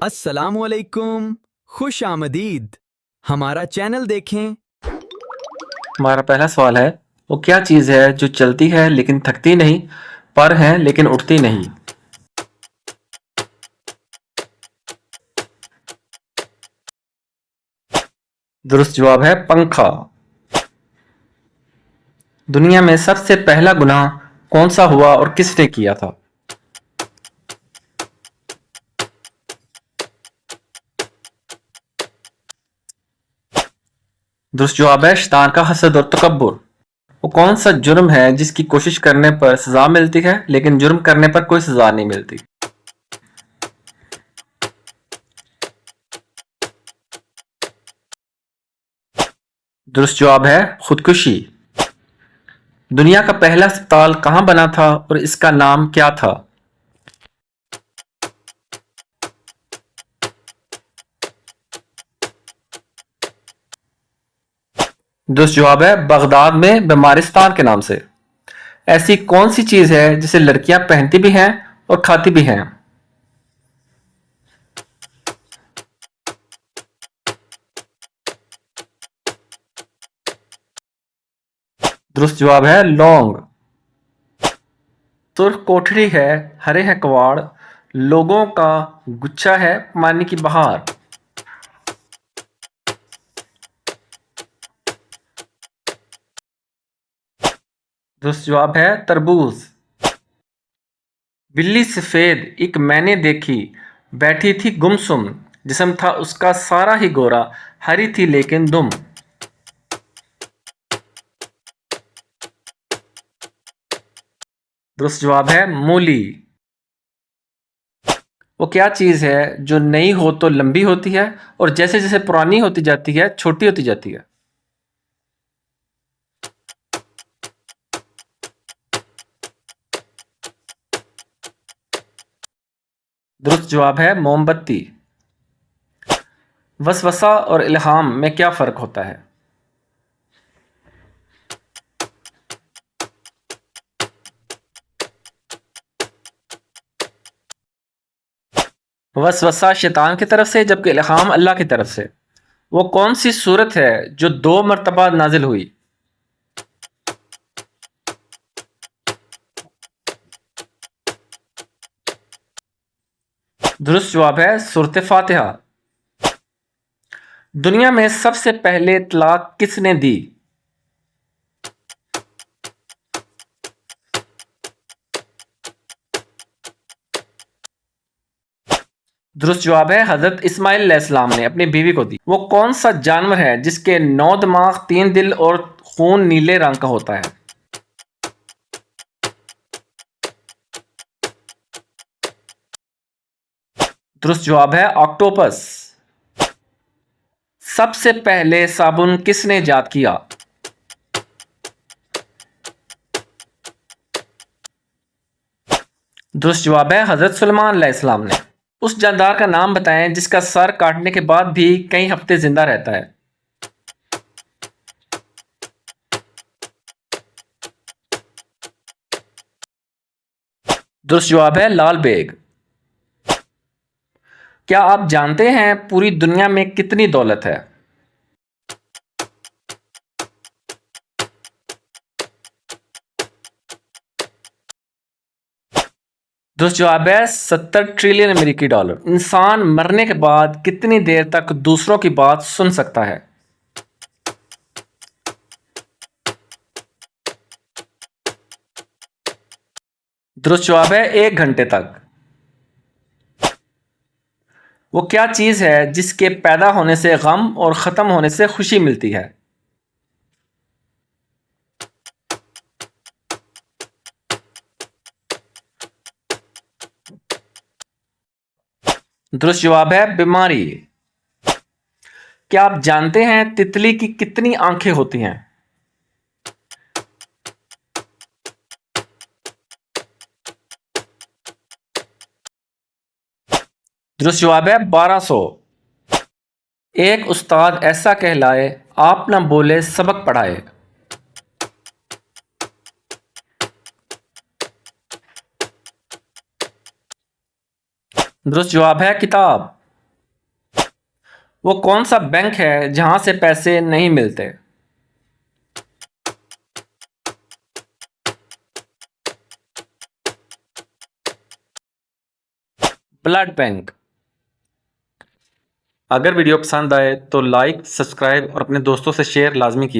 अस्सलामुअलैकुम, खुश आमदीद। हमारा चैनल देखें। हमारा पहला सवाल है, वो क्या चीज़ है जो चलती है लेकिन थकती नहीं, पर है लेकिन उठती नहीं? दुरुस्त जवाब है पंखा। दुनिया में सबसे पहला गुनाह कौन सा हुआ और किसने किया था? दुरुस्त जवाब है शैतान का हसद और तकब्बुर। वो कौन सा जुर्म है जिसकी कोशिश करने पर सजा मिलती है लेकिन जुर्म करने पर कोई सजा नहीं मिलती? दुरुस्त जवाब है खुदकुशी। दुनिया का पहला अस्पताल कहाँ बना था और इसका नाम क्या था? दुरुस्त जवाब है बगदाद में बीमारिस्तान के नाम से। ऐसी कौन सी चीज है जिसे लड़कियां पहनती भी हैं और खाती भी हैं? दुरुस्त जवाब है लौंग। सुर्ख कोठरी है, हरे हैं कवाड़, लोगों का गुच्छा है पानी की बहार। दुरुस्त जवाब है तरबूज। बिल्ली सफेद एक मैंने देखी, बैठी थी गुमसुम, जिस्म था उसका सारा ही गोरा, हरी थी लेकिन दुम। दुरुस्त जवाब है मूली। वो क्या चीज है जो नई हो तो लंबी होती है और जैसे जैसे पुरानी होती जाती है छोटी होती जाती है? दुरुस्त जवाब है मोमबत्ती। वसवसा और इल्हाम में क्या फ़र्क होता है? वसवसा शैतान की तरफ से जबकि इल्हाम अल्लाह की तरफ से। वो कौन सी सूरत है जो 2 मरतबा नाजिल हुई? दुरुस्त जवाब है सूरत फातिहा। दुनिया में सबसे पहले तलाक किसने दी? दुरुस्त जवाब है हजरत इस्माइल अलैहिस्सलाम ने अपनी बीवी को दी। वो कौन सा जानवर है जिसके 9 दिमाग, 3 दिल और खून नीले रंग का होता है? दुरुस्त जवाब है ऑक्टोपस। सबसे पहले साबुन किसने इजाद किया? दुरुस्त जवाब है हजरत सुलेमान अलैहिस्सलाम ने। उस जानदार का नाम बताएं जिसका सर काटने के बाद भी कई हफ्ते जिंदा रहता है। दुरुस्त जवाब है लाल बेग। क्या आप जानते हैं पूरी दुनिया में कितनी दौलत है? दुरुस्त जवाब है 70 ट्रिलियन अमेरिकी डॉलर। इंसान मरने के बाद कितनी देर तक दूसरों की बात सुन सकता है? दुरुस्त जवाब है 1 घंटे तक। वो क्या चीज है जिसके पैदा होने से गम और खत्म होने से खुशी मिलती है? दुरुस्त जवाब है बीमारी। क्या आप जानते हैं तितली की कितनी आंखें होती हैं? दुरुस्त जवाब है 1200। एक उस्ताद ऐसा कहलाए, आप ना बोले सबक पढ़ाए। दुरुस्त जवाब है किताब। वो कौन सा बैंक है जहां से पैसे नहीं मिलते? Blood bank. अगर वीडियो पसंद आए तो लाइक, सब्सक्राइब और अपने दोस्तों से शेयर लाजमी कीजिए।